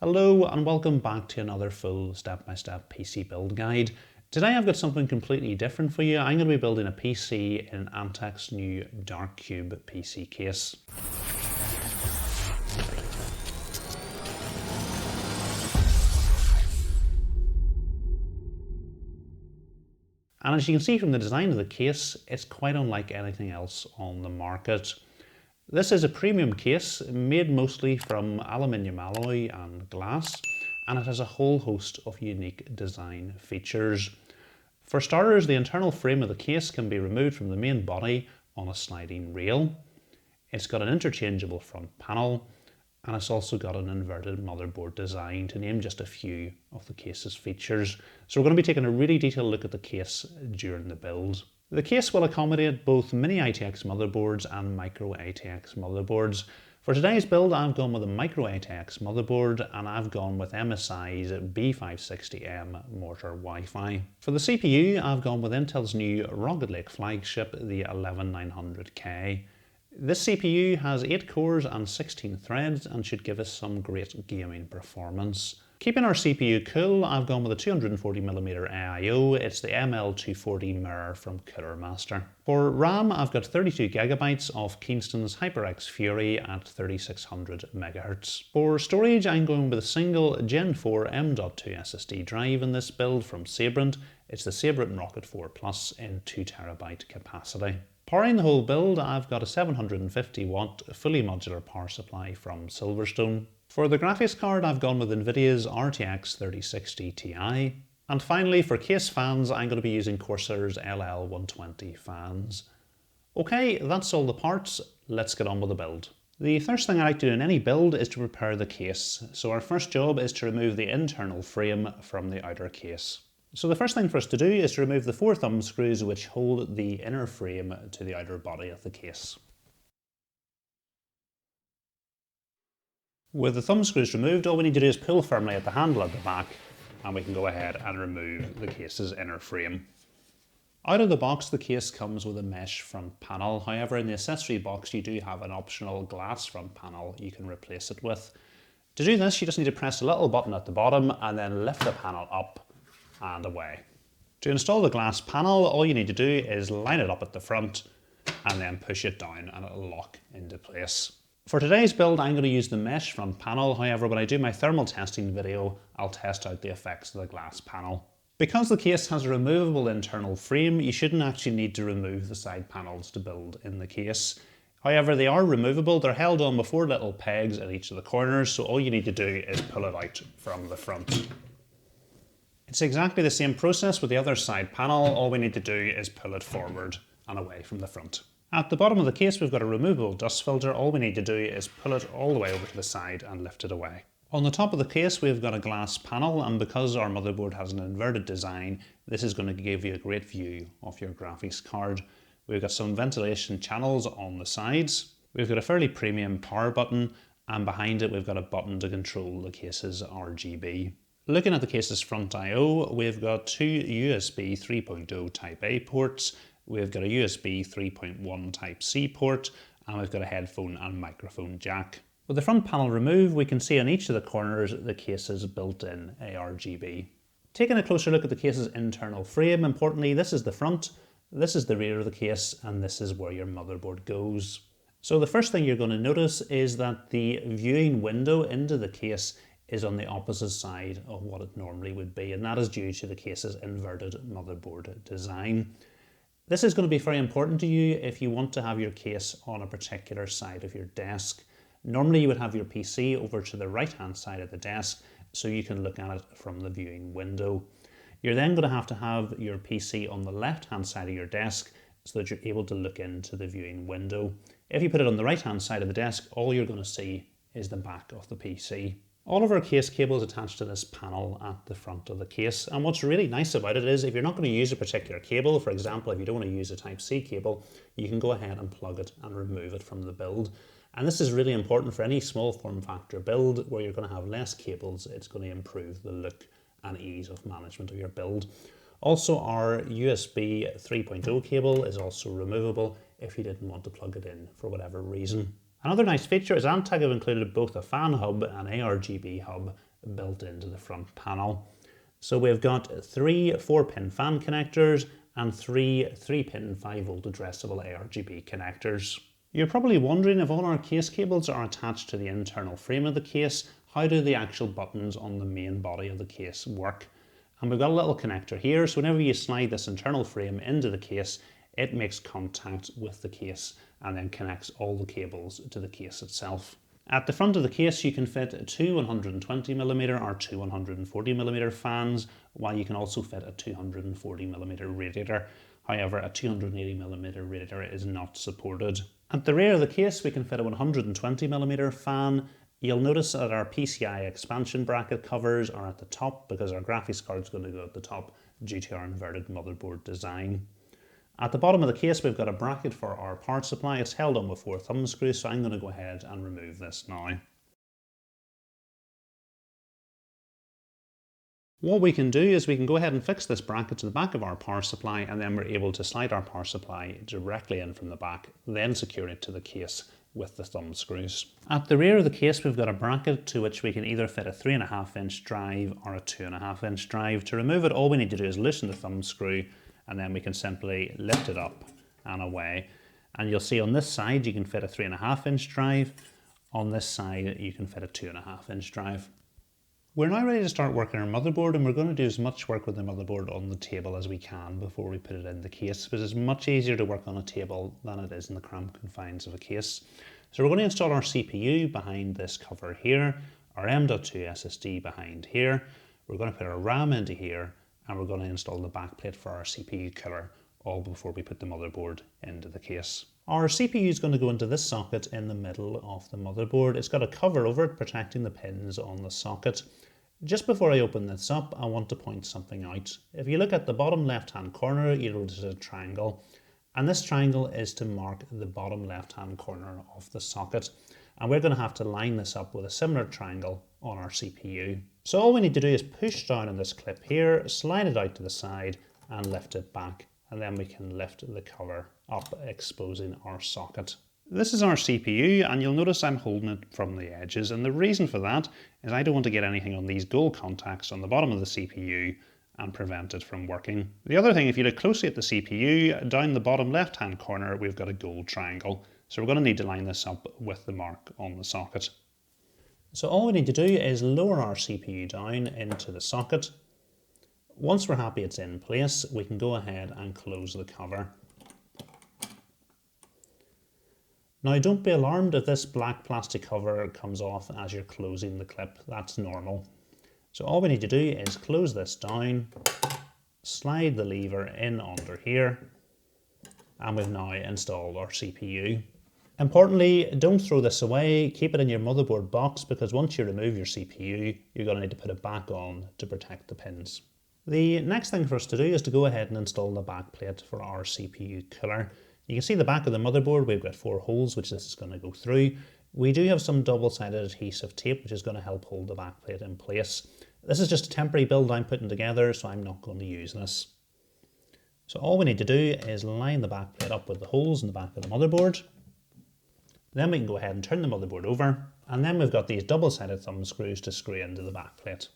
Hello and welcome back to another full step-by-step PC build guide. Today I've got something completely different for you. I'm going to be building a PC in Antec's new Dark Cube PC case. And as you can see from the design of the case, it's quite unlike anything else on the market. This is a premium case made mostly from aluminium alloy and glass, and it has a whole host of unique design features. For starters, the internal frame of the case can be removed from the main body on a sliding rail. It's got an interchangeable front panel, and it's also got an inverted motherboard design, to name just a few of the case's features. So we're going to be taking a really detailed look at the case during the build. The case will accommodate both mini ITX motherboards and micro ITX motherboards. For today's build, I've gone with a micro ITX motherboard and I've gone with MSI's B560M MORTAR Wi-Fi. For the CPU, I've gone with Intel's new Rocket Lake flagship, the 11900K. This CPU has 8 cores and 16 threads and should give us some great gaming performance. Keeping our CPU cool, I've gone with a 240mm AIO. It's the ML240 mirror from Cooler Master. For RAM, I've got 32GB of Kingston's HyperX Fury at 3600 MHz. For storage, I'm going with a single Gen 4 M.2 SSD drive in this build from Sabrent. It's the Sabrent Rocket 4 Plus in 2TB capacity. Powering the whole build, I've got a 750-watt fully modular power supply from Silverstone. For the graphics card, I've gone with NVIDIA's RTX 3060 Ti. And finally, for case fans, I'm going to be using Corsair's LL120 fans. Okay, that's all the parts. Let's get on with the build. The first thing I like to do in any build is to prepare the case. So our first job is to remove the internal frame from the outer case. So the first thing for us to do is to remove the 4 thumb screws which hold the inner frame to the outer body of the case. With the thumb screws removed, all we need to do is pull firmly at the handle at the back and we can go ahead and remove the case's inner frame. Out of the box, the case comes with a mesh front panel. However, in the accessory box, you do have an optional glass front panel you can replace it with. To do this, you just need to press a little button at the bottom and then lift the panel up and away. To install the glass panel, all you need to do is line it up at the front and then push it down and it'll lock into place. For today's build, I'm going to use the mesh front panel. However, when I do my thermal testing video, I'll test out the effects of the glass panel. Because the case has a removable internal frame, you shouldn't actually need to remove the side panels to build in the case. However, they are removable. They're held on with 4 little pegs at each of the corners, so all you need to do is pull it out from the front. It's exactly the same process with the other side panel. All we need to do is pull it forward and away from the front. At the bottom of the case, we've got a removable dust filter. All we need to do is pull it all the way over to the side and lift it away. On the top of the case, we've got a glass panel, and because our motherboard has an inverted design, this is going to give you a great view of your graphics card. We've got some ventilation channels on the sides. We've got a fairly premium power button, and behind it, we've got a button to control the case's RGB. Looking at the case's front I/O, we've got 2 USB 3.0 Type A ports, we've got a USB 3.1 Type C port, and we've got a headphone and microphone jack. With the front panel removed, we can see on each of the corners the case's built-in ARGB. Taking a closer look at the case's internal frame, importantly, this is the front, this is the rear of the case, and this is where your motherboard goes. So the first thing you're going to notice is that the viewing window into the case is on the opposite side of what it normally would be, and that is due to the case's inverted motherboard design. This is going to be very important to you if you want to have your case on a particular side of your desk. Normally you would have your PC over to the right hand side of the desk so you can look at it from the viewing window. You're then going to have your PC on the left hand side of your desk so that you're able to look into the viewing window. If you put it on the right hand side of the desk, all you're going to see is the back of the PC. All of our case cables attached to this panel at the front of the case, and what's really nice about it is if you're not going to use a particular cable, for example if you don't want to use a Type C cable, you can go ahead and plug it and remove it from the build. And this is really important for any small form factor build where you're going to have less cables. It's going to improve the look and ease of management of your build. Also, our USB 3.0 cable is also removable if you didn't want to plug it in for whatever reason. Another nice feature is Antec have included both a fan hub and ARGB hub built into the front panel. So we've got 3 4-pin fan connectors and 3 3-pin 5V addressable ARGB connectors. You're probably wondering, if all our case cables are attached to the internal frame of the case, how do the actual buttons on the main body of the case work? And we've got a little connector here, so whenever you slide this internal frame into the case, it makes contact with the case and then connects all the cables to the case itself. At the front of the case you can fit 2 120mm or 2 140mm fans, while you can also fit a 240mm radiator. However, a 280mm radiator is not supported. At the rear of the case we can fit a 120mm fan. You'll notice that our PCI expansion bracket covers are at the top because our graphics card is going to go at the top due to our inverted motherboard design. At the bottom of the case we've got a bracket for our power supply. It's held on with 4 thumb screws, so I'm going to go ahead and remove this now. What we can do is we can go ahead and fix this bracket to the back of our power supply, and then we're able to slide our power supply directly in from the back, then secure it to the case with the thumb screws. At the rear of the case we've got a bracket to which we can either fit a 3.5-inch drive or a 2.5-inch drive. To remove it, all we need to do is loosen the thumb screw, and then we can simply lift it up and away. And you'll see on this side you can fit a 3.5-inch drive. On this side you can fit a 2.5-inch drive. We're now ready to start working our motherboard, and we're going to do as much work with the motherboard on the table as we can before we put it in the case, because it's much easier to work on a table than it is in the cramped confines of a case. So we're going to install our CPU behind this cover here, our M.2 SSD behind here. We're going to put our RAM into here, and we're going to install the backplate for our CPU cooler, all before we put the motherboard into the case. Our CPU is going to go into this socket in the middle of the motherboard. It's got a cover over it protecting the pins on the socket. Just before I open this up, I want to point something out. If you look at the bottom left hand corner, you'll notice a triangle, and this triangle is to mark the bottom left hand corner of the socket, and we're going to have to line this up with a similar triangle on our CPU. So all we need to do is push down on this clip here, slide it out to the side and lift it back, and then we can lift the cover up, exposing our socket. This is our CPU, and you'll notice I'm holding it from the edges, and the reason for that is I don't want to get anything on these gold contacts on the bottom of the CPU and prevent it from working. The other thing, if you look closely at the CPU, down the bottom left hand corner we've got a gold triangle, so we're going to need to line this up with the mark on the socket. So all we need to do is lower our CPU down into the socket. Once we're happy it's in place, we can go ahead and close the cover. Now don't be alarmed if this black plastic cover comes off as you're closing the clip, that's normal. So all we need to do is close this down, slide the lever in under here, and we've now installed our CPU. Importantly, don't throw this away, keep it in your motherboard box, because once you remove your CPU, you're going to need to put it back on to protect the pins. The next thing for us to do is to go ahead and install the backplate for our CPU cooler. You can see the back of the motherboard, we've got 4 holes which this is going to go through. We do have some double-sided adhesive tape which is going to help hold the backplate in place. This is just a temporary build I'm putting together, so I'm not going to use this. So all we need to do is line the backplate up with the holes in the back of the motherboard. Then we can go ahead and turn the motherboard over, and then we've got these double-sided thumb screws to screw into the backplate.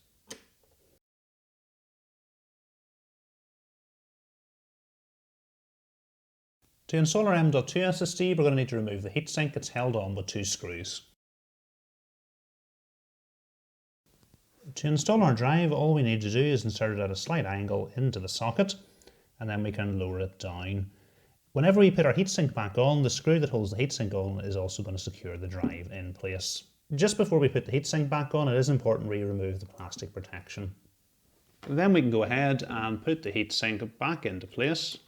To install our M.2 SSD, we're going to need to remove the heatsink. It's held on with 2 screws. To install our drive, all we need to do is insert it at a slight angle into the socket, and then we can lower it down. Whenever we put our heatsink back on, the screw that holds the heatsink on is also going to secure the drive in place. Just before we put the heatsink back on, it is important we remove the plastic protection. Then we can go ahead and put the heatsink back into place.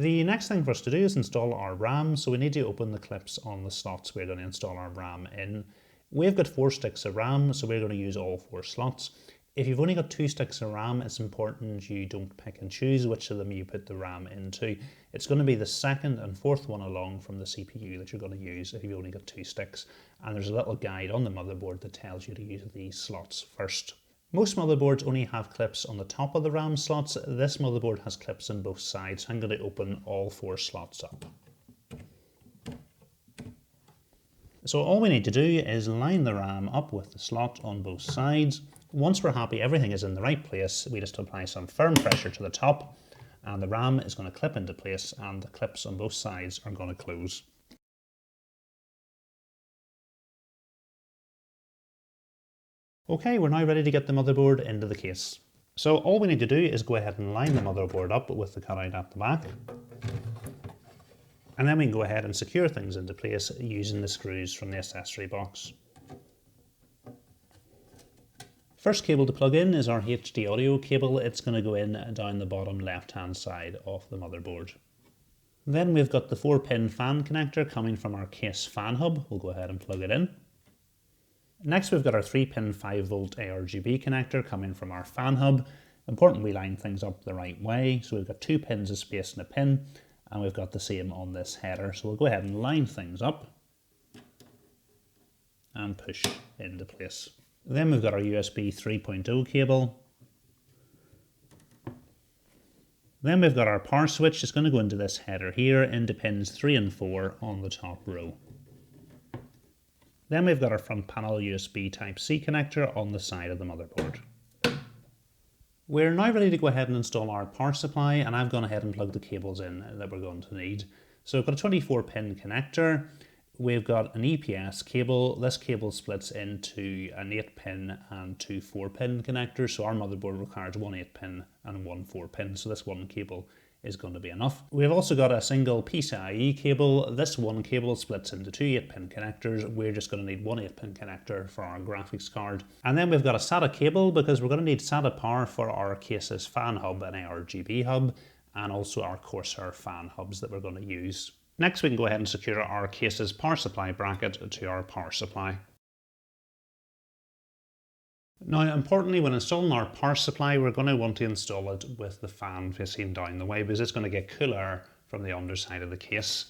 The next thing for us to do is install our RAM, so we need to open the clips on the slots we're going to install our RAM in. We've got 4 sticks of RAM, so we're going to use all 4 slots. If you've only got 2 sticks of RAM, it's important you don't pick and choose which of them you put the RAM into. It's going to be the 2nd and 4th one along from the CPU that you're going to use if you've only got 2 sticks. And there's a little guide on the motherboard that tells you to use these slots first. Most motherboards only have clips on the top of the RAM slots. This motherboard has clips on both sides, so I'm going to open all 4 slots up. So all we need to do is line the RAM up with the slot on both sides. Once we're happy everything is in the right place, we just apply some firm pressure to the top and the RAM is going to clip into place and the clips on both sides are going to close. Okay, we're now ready to get the motherboard into the case. So all we need to do is go ahead and line the motherboard up with the cutout at the back. And then we can go ahead and secure things into place using the screws from the accessory box. First cable to plug in is our HD audio cable. It's going to go in down the bottom left hand side of the motherboard. Then we've got the 4-pin fan connector coming from our case fan hub. We'll go ahead and plug it in. Next we've got our 3-pin 5V ARGB connector coming from our fan hub. Important we line things up the right way. So we've got 2 pins of space and a pin, and we've got the same on this header. So we'll go ahead and line things up and push into place. Then we've got our USB 3.0 cable. Then we've got our power switch. It's going to go into this header here into pins 3 and 4 on the top row. Then we've got our front panel USB Type-C connector on the side of the motherboard. We're now ready to go ahead and install our power supply, and I've gone ahead and plugged the cables in that we're going to need. So we've got a 24-pin connector. We've got an EPS cable. This cable splits into an 8-pin and 2 4-pin connectors. So our motherboard requires 1 8-pin and 1 4-pin. So this one cable is going to be enough. We've also got a single PCIe cable. This one cable splits into 2 8-pin connectors. We're just going to need 1 8-pin connector for our graphics card. And then we've got a SATA cable because we're going to need SATA power for our case's fan hub and ARGB hub, and also our Corsair fan hubs that we're going to use. Next we can go ahead and secure our case's power supply bracket to our power supply. Now, importantly, when installing our power supply, we're going to want to install it with the fan facing down the way because it's going to get cool air from the underside of the case.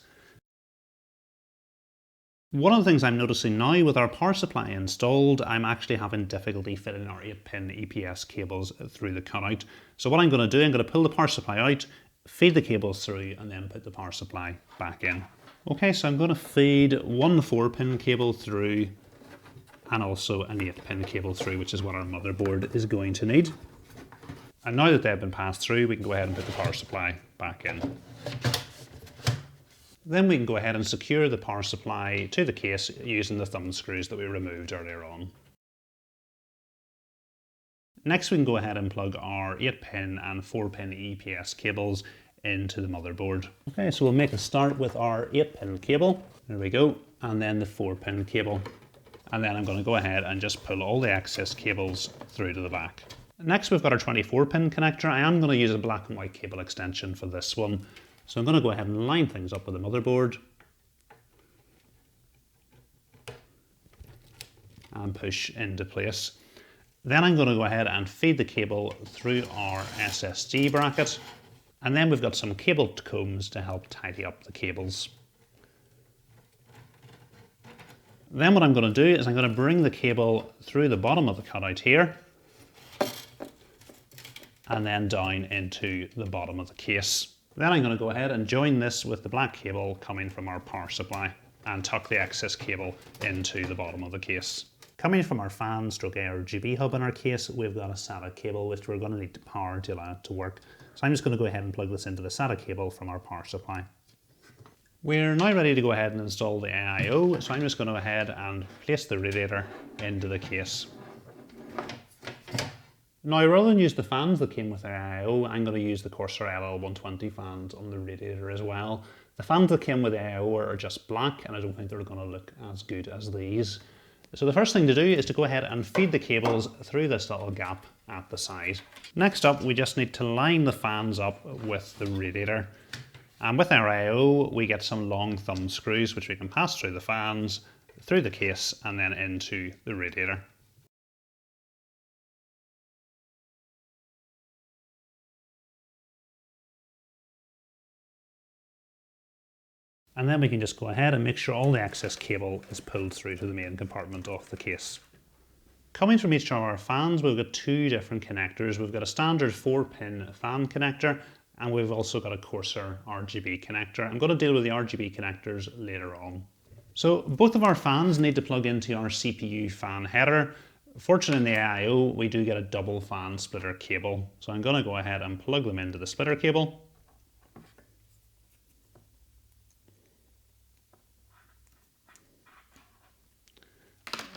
One of the things I'm noticing now with our power supply installed, I'm actually having difficulty fitting our 8-pin EPS cables through the cutout. So what I'm going to do, I'm going to pull the power supply out, feed the cables through, and then put the power supply back in. Okay, so I'm going to feed 1 4-pin cable through and also an 8-pin cable through, which is what our motherboard is going to need. And now that they've been passed through, we can go ahead and put the power supply back in. Then we can go ahead and secure the power supply to the case using the thumb screws that we removed earlier on. Next we can go ahead and plug our 8-pin and 4-pin EPS cables into the motherboard. Okay, so we'll make a start with our 8-pin cable. There we go. And then the 4-pin cable. And then I'm going to go ahead and just pull all the excess cables through to the back. Next we've got our 24-pin connector. I am going to use a black and white cable extension for this one. So I'm going to go ahead and line things up with the motherboard and push into place. Then I'm going to go ahead and feed the cable through our SSD bracket. And then we've got some cable combs to help tidy up the cables. Then what I'm going to do is I'm going to bring the cable through the bottom of the cutout here and then down into the bottom of the case. Then I'm going to go ahead and join this with the black cable coming from our power supply and tuck the excess cable into the bottom of the case. Coming from our fan stroke ARGB hub in our case, we've got a SATA cable which we're going to need to power to allow it to work. So I'm just going to go ahead and plug this into the SATA cable from our power supply. We're now ready to go ahead and install the AIO, so I'm just going to go ahead and place the radiator into the case. Now, rather than use the fans that came with the AIO, I'm going to use the Corsair LL120 fans on the radiator as well. The fans that came with the AIO are just black, and I don't think they're going to look as good as these. So the first thing to do is to go ahead and feed the cables through this little gap at the side. Next up, we just need to line the fans up with the radiator. And with our AIO, we get some long thumb screws which we can pass through the fans, through the case, and then into the radiator. And then we can just go ahead and make sure all the excess cable is pulled through to the main compartment of the case. Coming from each of our fans, we've got 2 different connectors. We've got a standard 4-pin fan connector, and we've also got a Corsair RGB connector. I'm going to deal with the RGB connectors later on. So both of our fans need to plug into our CPU fan header. Fortunately in the AIO, we do get a double fan splitter cable. So I'm going to go ahead and plug them into the splitter cable.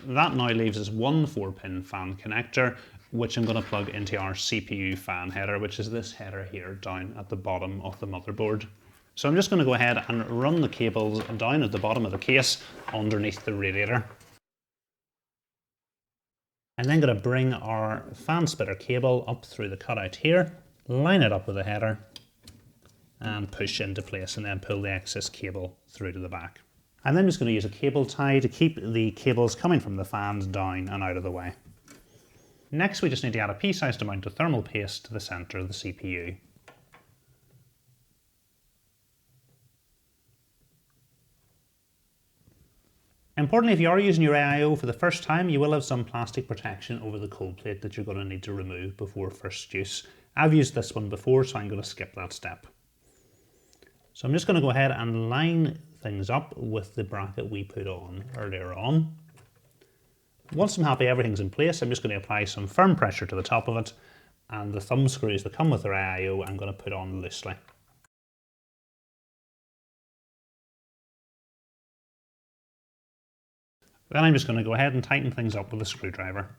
That now leaves us one 4-pin fan connector, which I'm going to plug into our CPU fan header, which is this header here down at the bottom of the motherboard. So I'm just going to go ahead and run the cables down at the bottom of the case underneath the radiator. I'm then going to bring our fan splitter cable up through the cutout here, line it up with the header, and push into place, and then pull the excess cable through to the back. And then I'm just going to use a cable tie to keep the cables coming from the fans down and out of the way. Next, we just need to add a pea-sized amount of thermal paste to the centre of the CPU. Importantly, if you are using your AIO for the first time, you will have some plastic protection over the cold plate that you're going to need to remove before first use. I've used this one before, so I'm going to skip that step. So I'm just going to go ahead and line things up with the bracket we put on earlier on. Once I'm happy everything's in place, I'm just going to apply some firm pressure to the top of it, and the thumb screws that come with their AIO I'm going to put on loosely. Then I'm just going to go ahead and tighten things up with a screwdriver.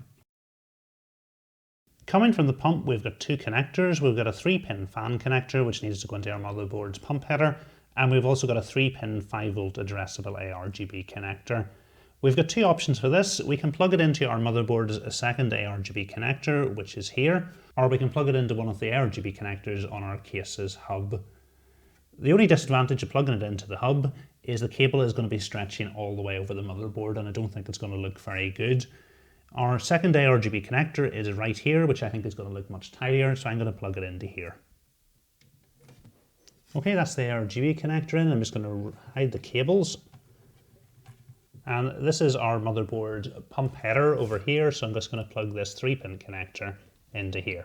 Coming from the pump, we've got two connectors. We've got a 3-pin fan connector, which needs to go into our motherboard's pump header, and we've also got a 3-pin 5-volt addressable ARGB connector. We've got two options for this. We can plug it into our motherboard's second ARGB connector, which is here, or we can plug it into one of the ARGB connectors on our case's hub. The only disadvantage of plugging it into the hub is the cable is going to be stretching all the way over the motherboard, and I don't think it's going to look very good. Our second ARGB connector is right here, which I think is going to look much tidier, so I'm going to plug it into here. Okay, that's the ARGB connector in. I'm just going to hide the cables. And this is our motherboard pump header over here, so I'm just going to plug this 3-pin connector into here.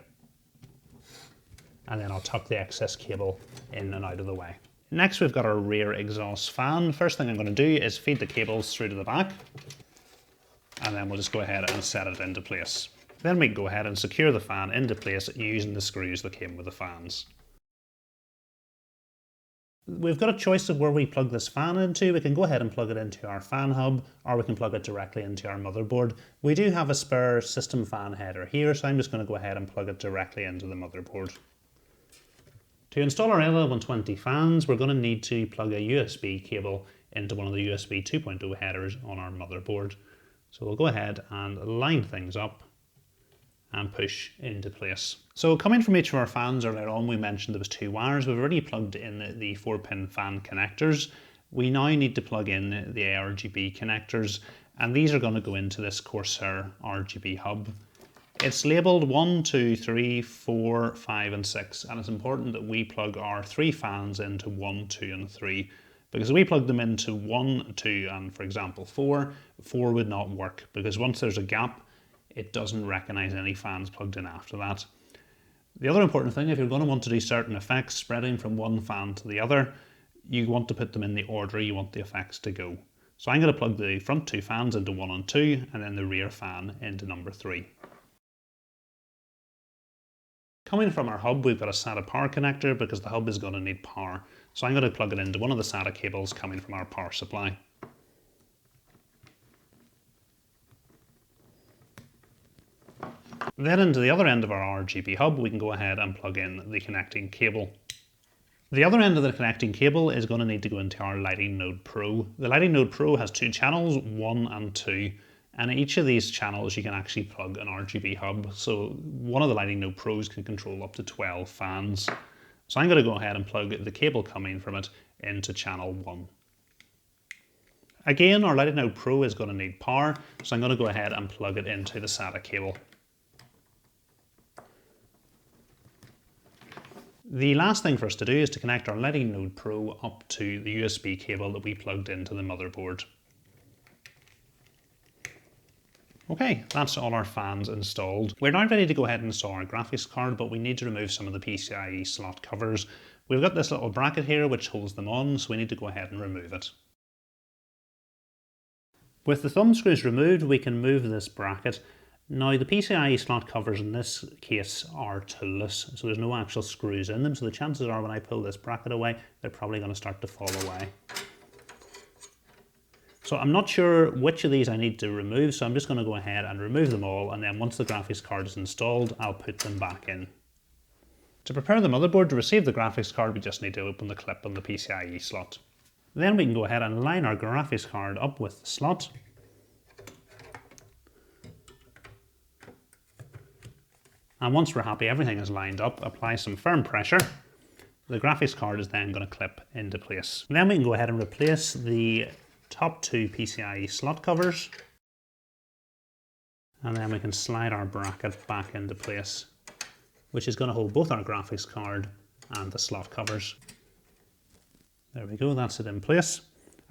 And then I'll tuck the excess cable in and out of the way. Next, we've got our rear exhaust fan. First thing I'm going to do is feed the cables through to the back, and then we'll just go ahead and set it into place. Then we can go ahead and secure the fan into place using the screws that came with the fans. We've got a choice of where we plug this fan into. We can go ahead and plug it into our fan hub, or we can plug it directly into our motherboard. We do have a spare system fan header here, so I'm just going to go ahead and plug it directly into the motherboard. To install our L1120 fans, we're going to need to plug a USB cable into one of the USB 2.0 headers on our motherboard. So we'll go ahead and line things up and push into place. So coming from each of our fans earlier on, we mentioned there was two wires. We've already plugged in the 4-pin fan connectors. We now need to plug in the ARGB connectors, and these are going to go into this Corsair RGB hub. It's labelled 1, 2, 3, 4, 5 and 6, and it's important that we plug our 3 fans into 1, 2 and 3, because if we plug them into 1, 2 and for example 4, 4 would not work, because once there's a gap it doesn't recognise any fans plugged in after that. The other important thing, if you're going to want to do certain effects spreading from one fan to the other, you want to put them in the order you want the effects to go. So I'm going to plug the front 2 fans into 1 and 2 and then the rear fan into number 3. Coming from our hub, we've got a SATA power connector because the hub is going to need power. So I'm going to plug it into one of the SATA cables coming from our power supply. Then into the other end of our RGB hub, we can go ahead and plug in the connecting cable. The other end of the connecting cable is going to need to go into our Lighting Node Pro. The Lighting Node Pro has 2 channels, 1 and 2. And in each of these channels you can actually plug an RGB hub. So one of the Lighting Node Pros can control up to 12 fans. So I'm going to go ahead and plug the cable coming from it into channel 1. Again, our Lighting Node Pro is going to need power, so I'm going to go ahead and plug it into the SATA cable. The last thing for us to do is to connect our Lighting Node Pro up to the USB cable that we plugged into the motherboard. Okay, that's all our fans installed. We're now ready to go ahead and install our graphics card, but we need to remove some of the PCIe slot covers. We've got this little bracket here which holds them on, so we need to go ahead and remove it. With the thumb screws removed, we can move this bracket. Now the PCIe slot covers in this case are toolless, so there's no actual screws in them, so the chances are when I pull this bracket away, they're probably going to start to fall away. So I'm not sure which of these I need to remove, so I'm just going to go ahead and remove them all, and then once the graphics card is installed, I'll put them back in. To prepare the motherboard to receive the graphics card, we just need to open the clip on the PCIe slot. Then we can go ahead and line our graphics card up with the slot. And once we're happy everything is lined up, apply some firm pressure. The graphics card is then going to clip into place. Then we can go ahead and replace the top two PCIe slot covers. And then we can slide our bracket back into place, which is going to hold both our graphics card and the slot covers. There we go, that's it in place.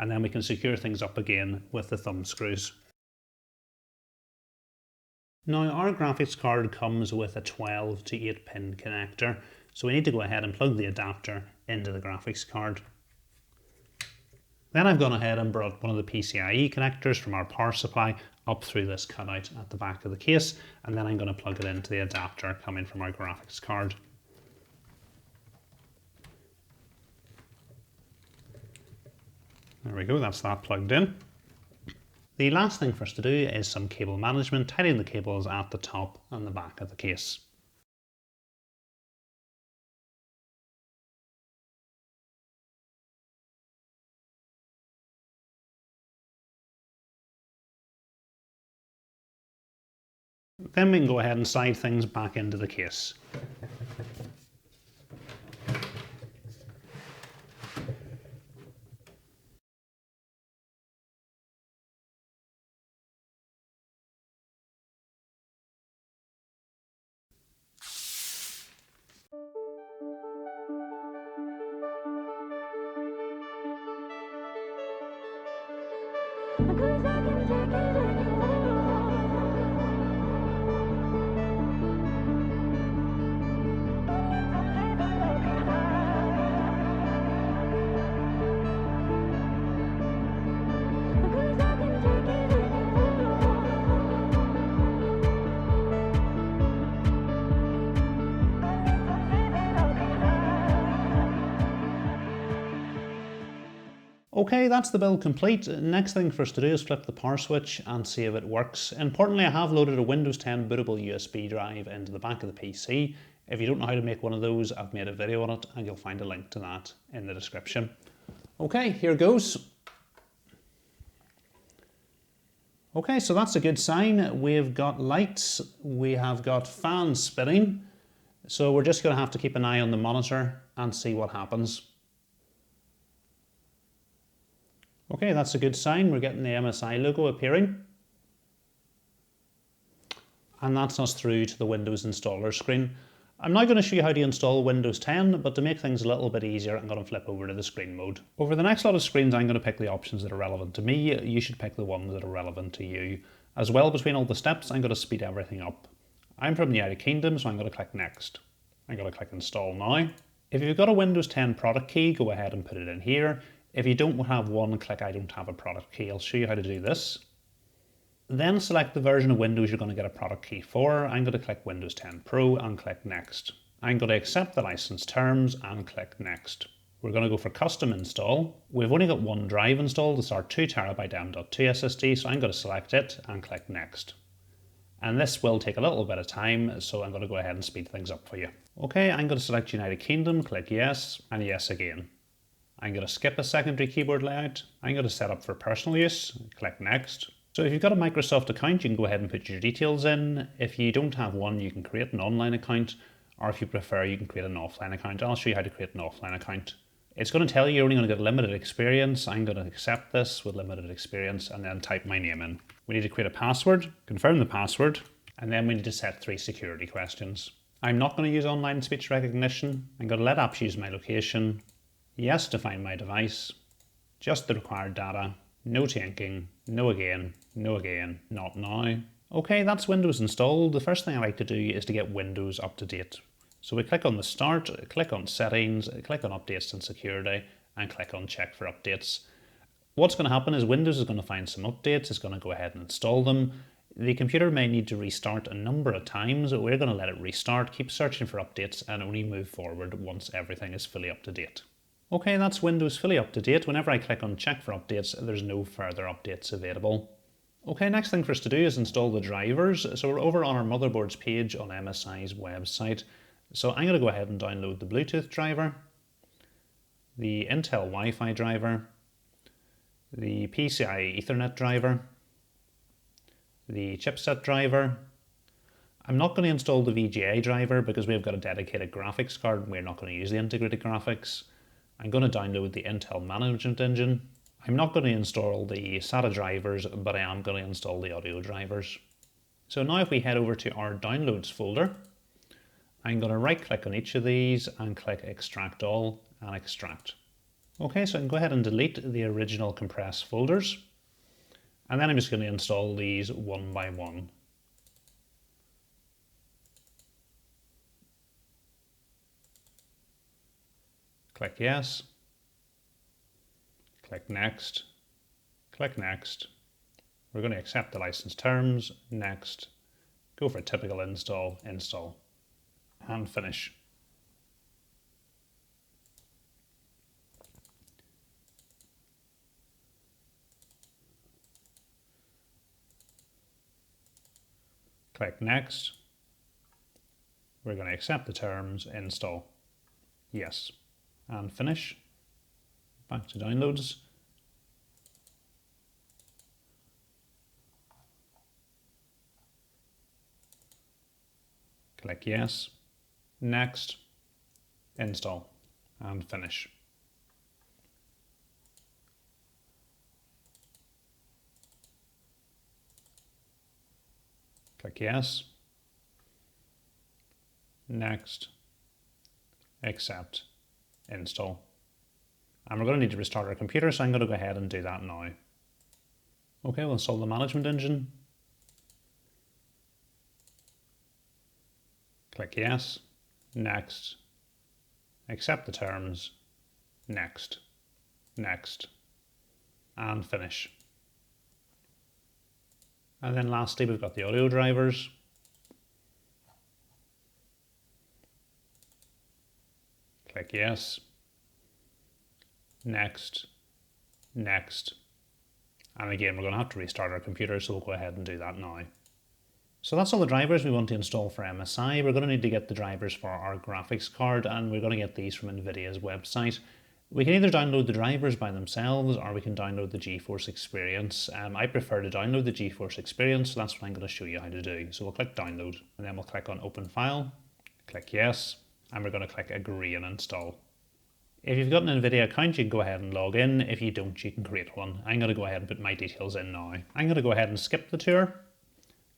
And then we can secure things up again with the thumb screws. Now our graphics card comes with a 12 to 8 pin connector, so we need to go ahead and plug the adapter into the graphics card. Then I've gone ahead and brought one of the PCIe connectors from our power supply up through this cutout at the back of the case, and then I'm going to plug it into the adapter coming from our graphics card. There we go, that's that plugged in. The last thing for us to do is some cable management, tidying the cables at the top and the back of the case. Then we can go ahead and slide things back into the case. Okay, that's the build complete. Next thing for us to do is flip the power switch and see if it works. Importantly, I have loaded a Windows 10 bootable USB drive into the back of the PC. If you don't know how to make one of those, I've made a video on it and you'll find a link to that in the description. Okay, here goes. Okay, so that's a good sign. We've got lights, we have got fans spinning. So we're just going to have to keep an eye on the monitor and see what happens. Okay, that's a good sign. We're getting the MSI logo appearing. And that's us through to the Windows installer screen. I'm now going to show you how to install Windows 10, but to make things a little bit easier, I'm going to flip over to the screen mode. Over the next lot of screens, I'm going to pick the options that are relevant to me. You should pick the ones that are relevant to you. As well, between all the steps, I'm going to speed everything up. I'm from the United Kingdom, so I'm going to click Next. I'm going to click Install Now. If you've got a Windows 10 product key, go ahead and put it in here. If you don't have one, click I don't have a product key. I'll show you how to do this. Then select the version of Windows you're going to get a product key for. I'm going to click Windows 10 Pro and click Next. I'm going to accept the license terms and click Next. We're going to go for custom install. We've only got one drive installed. It's our 2TB M.2 SSD, so I'm going to select it and click Next. And this will take a little bit of time, so I'm going to go ahead and speed things up for you. Okay, I'm going to select United Kingdom, click yes, and yes again. I'm going to skip a secondary keyboard layout. I'm going to set up for personal use, click Next. So if you've got a Microsoft account, you can go ahead and put your details in. If you don't have one, you can create an online account, or if you prefer, you can create an offline account. I'll show you how to create an offline account. It's going to tell you you're only going to get limited experience. I'm going to accept this with limited experience and then type my name in. We need to create a password, confirm the password, and then we need to set 3 security questions. I'm not going to use online speech recognition. I'm going to let apps use my location. Yes to find my device, just the required data, no tanking, no again, not now. Okay, that's Windows installed. The first thing I like to do is to get Windows up to date. So we click on the Start, click on Settings, click on Updates and Security, and click on Check for Updates. What's going to happen is Windows is going to find some updates, it's going to go ahead and install them. The computer may need to restart a number of times. We're going to let it restart, keep searching for updates, and only move forward once everything is fully up to date. Okay, that's Windows fully up to date. Whenever I click on check for updates, there's no further updates available. Okay, next thing for us to do is install the drivers. So we're over on our motherboards page on MSI's website. So I'm going to go ahead and download the Bluetooth driver, the Intel Wi-Fi driver, the PCI Ethernet driver, the chipset driver. I'm not going to install the VGA driver because we've got a dedicated graphics card and we're not going to use the integrated graphics. I'm going to download the Intel Management Engine. I'm not going to install the SATA drivers, but I am going to install the audio drivers. So now if we head over to our downloads folder, I'm going to right click on each of these and click extract all and extract. Okay, so I can go ahead and delete the original compressed folders. And then I'm just going to install these one by one. Click yes. Click next. Click next. We're going to accept the license terms. Next. Go for a typical install. Install. And finish. Click next. We're going to accept the terms, install, yes, and finish. Back to downloads. Click yes, next, install, and finish. Click yes, next, accept, install. And we're going to need to restart our computer, so I'm going to go ahead and do that now. Okay, we'll install the management engine. Click yes, next, accept the terms, next, next, and finish. And then lastly, we've got the audio drivers. Click yes, next, next. And again, we're going to have to restart our computer, so we'll go ahead and do that now. So that's all the drivers we want to install for MSI. We're going to need to get the drivers for our graphics card, and we're going to get these from NVIDIA's website. We can either download the drivers by themselves or we can download the GeForce Experience. I prefer to download the GeForce Experience, so that's what I'm going to show you how to do. So we'll click download and then we'll click on open file, click yes, and we're going to click agree and install. If you've got an NVIDIA account, you can go ahead and log in. If you don't, you can create one. I'm going to go ahead and put my details in now. I'm going to go ahead and skip the tour.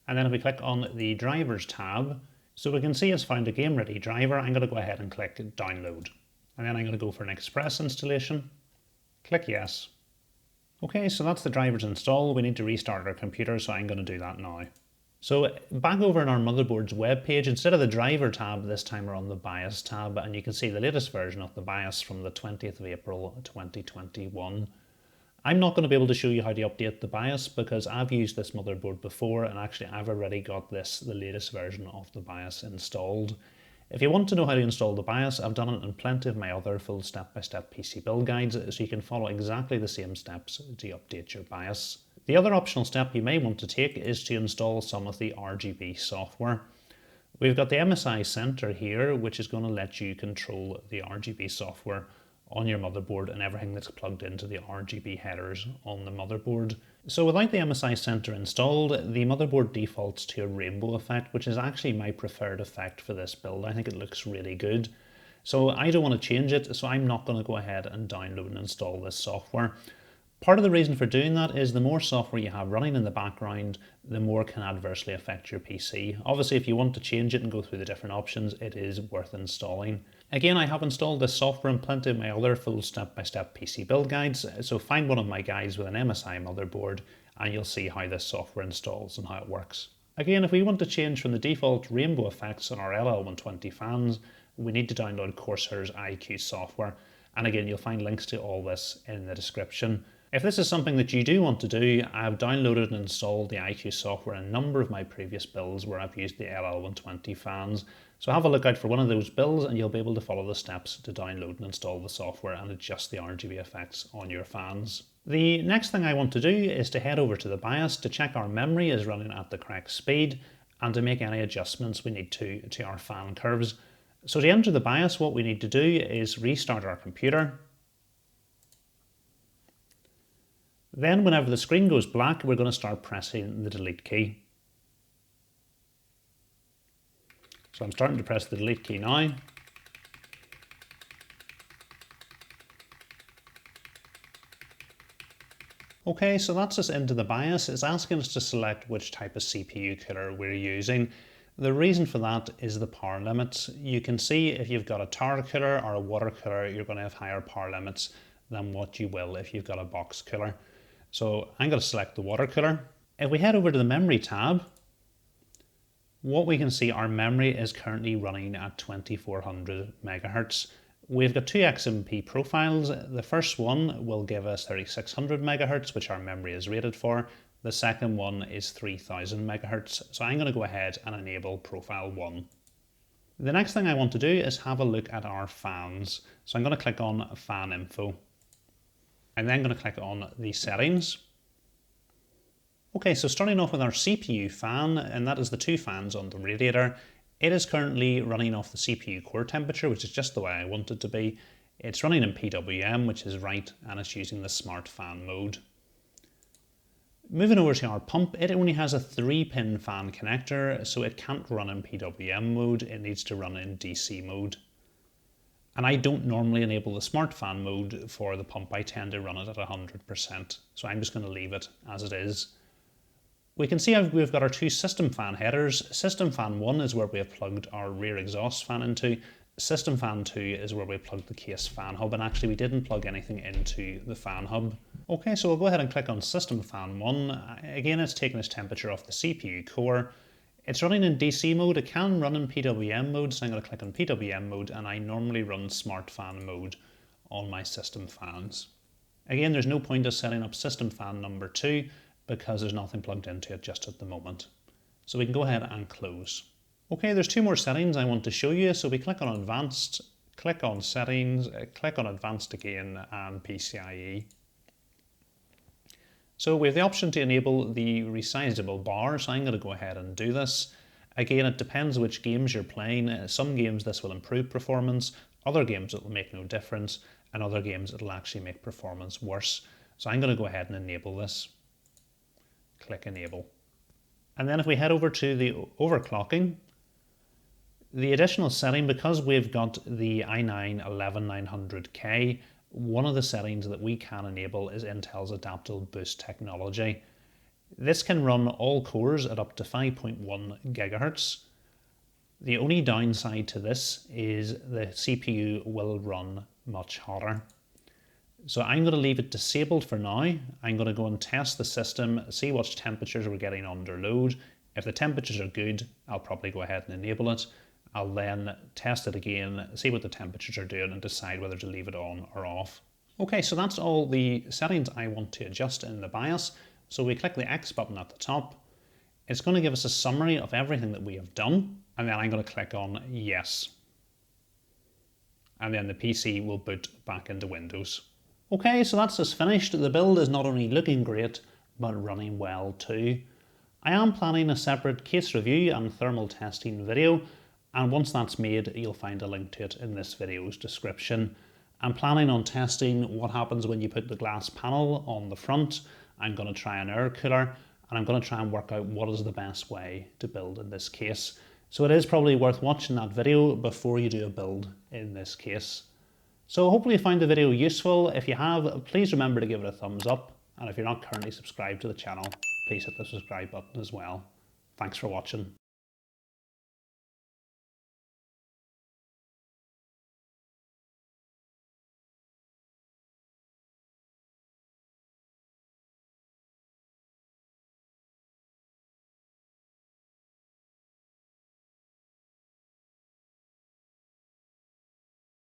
And then if we click on the drivers tab, so we can see it's found a game ready driver, I'm going to go ahead and click download. And then I'm going to go for an express installation. Click yes. Okay, so that's the drivers installed. We need to restart our computer, so I'm going to do that now. So back over on our motherboard's web page, instead of the driver tab, this time we're on the BIOS tab, and you can see the latest version of the BIOS from the 20th of April 2021. I'm not going to be able to show you how to update the BIOS because I've used this motherboard before, and actually I've already got the latest version of the BIOS installed. If you want to know how to install the BIOS, I've done it in plenty of my other full step-by-step PC build guides, so you can follow exactly the same steps to update your BIOS. The other optional step you may want to take is to install some of the RGB software. We've got the MSI Center here, which is going to let you control the RGB software on your motherboard and everything that's plugged into the RGB headers on the motherboard. So without the MSI Center installed, the motherboard defaults to a rainbow effect, which is actually my preferred effect for this build. I think it looks really good. So I don't want to change it, so I'm not going to go ahead and download and install this software. Part of the reason for doing that is the more software you have running in the background, the more it can adversely affect your PC. Obviously, if you want to change it and go through the different options, it is worth installing. Again, I have installed this software in plenty of my other full step-by-step PC build guides, so find one of my guides with an MSI motherboard and you'll see how this software installs and how it works. Again, if we want to change from the default rainbow effects on our LL120 fans, we need to download Corsair's iQ software. And again, you'll find links to all this in the description. If this is something that you do want to do, I've downloaded and installed the AIO software in a number of my previous builds where I've used the LL120 fans. So have a look out for one of those builds and you'll be able to follow the steps to download and install the software and adjust the RGB effects on your fans. The next thing I want to do is to head over to the BIOS to check our memory is running at the correct speed and to make any adjustments we need to our fan curves. So to enter the BIOS, what we need to do is restart our computer. Then whenever the screen goes black, we're going to start pressing the delete key. So I'm starting to press the delete key now. Okay, so that's us into the BIOS. It's asking us to select which type of CPU cooler we're using. The reason for that is the power limits. You can see if you've got a tower cooler or a water cooler, you're going to have higher power limits than what you will if you've got a box cooler. So I'm going to select the water cooler. If we head over to the memory tab, what we can see, our memory is currently running at 2400 megahertz. We've got two XMP profiles. The first one will give us 3600 megahertz, which our memory is rated for. The second one is 3000 megahertz. So I'm going to go ahead and enable profile 1. The next thing I want to do is have a look at our fans. So I'm going to click on fan info. I'm then going to click on the settings. Okay, so starting off with our CPU fan, and that is the two fans on the radiator. It is currently running off the CPU core temperature, which is just the way I want it to be. It's running in PWM, which is right, and it's using the smart fan mode. Moving over to our pump, it only has a 3-pin fan connector, so it can't run in PWM mode, it needs to run in DC mode. And I don't normally enable the smart fan mode for the pump, I tend to run it at 100%, so I'm just going to leave it as it is. We can see we've got our two system fan headers. System fan 1 is where we have plugged our rear exhaust fan into. System fan 2 is where we plugged the case fan hub, and actually we didn't plug anything into the fan hub. Okay, so we'll go ahead and click on system fan 1. Again, it's taking its temperature off the CPU core. It's running in DC mode. It can run in PWM mode, so I'm going to click on PWM mode, and I normally run smart fan mode on my system fans. Again, there's no point of setting up system fan number 2 because there's nothing plugged into it just at the moment. So we can go ahead and close. Okay, there's two more settings I want to show you. So we click on advanced, click on settings, click on advanced again, and PCIe. So we have the option to enable the resizable bar, so I'm going to go ahead and do this. Again, it depends which games you're playing. Some games this will improve performance, other games it will make no difference, and other games it will actually make performance worse. So I'm going to go ahead and enable this. Click enable. And then if we head over to the overclocking, the additional setting, because we've got the i9-11900K, one of the settings that we can enable is Intel's Adaptable Boost technology. This can run all cores at up to 5.1 gigahertz. The only downside to this is the CPU will run much hotter. So I'm going to leave it disabled for now. I'm going to go and test the system, see what temperatures we're getting under load. If the temperatures are good, I'll probably go ahead and enable it. I'll then test it again, see what the temperatures are doing, and decide whether to leave it on or off. Okay, so that's all the settings I want to adjust in the BIOS. So we click the X button at the top. It's going to give us a summary of everything that we have done, and then I'm going to click on Yes. And then the PC will boot back into Windows. Okay, so that's us finished. The build is not only looking great, but running well too. I am planning a separate case review and thermal testing video, and once that's made, you'll find a link to it in this video's description. I'm planning on testing what happens when you put the glass panel on the front. I'm going to try an air cooler, and I'm going to try and work out what is the best way to build in this case. So it is probably worth watching that video before you do a build in this case. So hopefully you find the video useful. If you have, please remember to give it a thumbs up. And if you're not currently subscribed to the channel, please hit the subscribe button as well. Thanks for watching.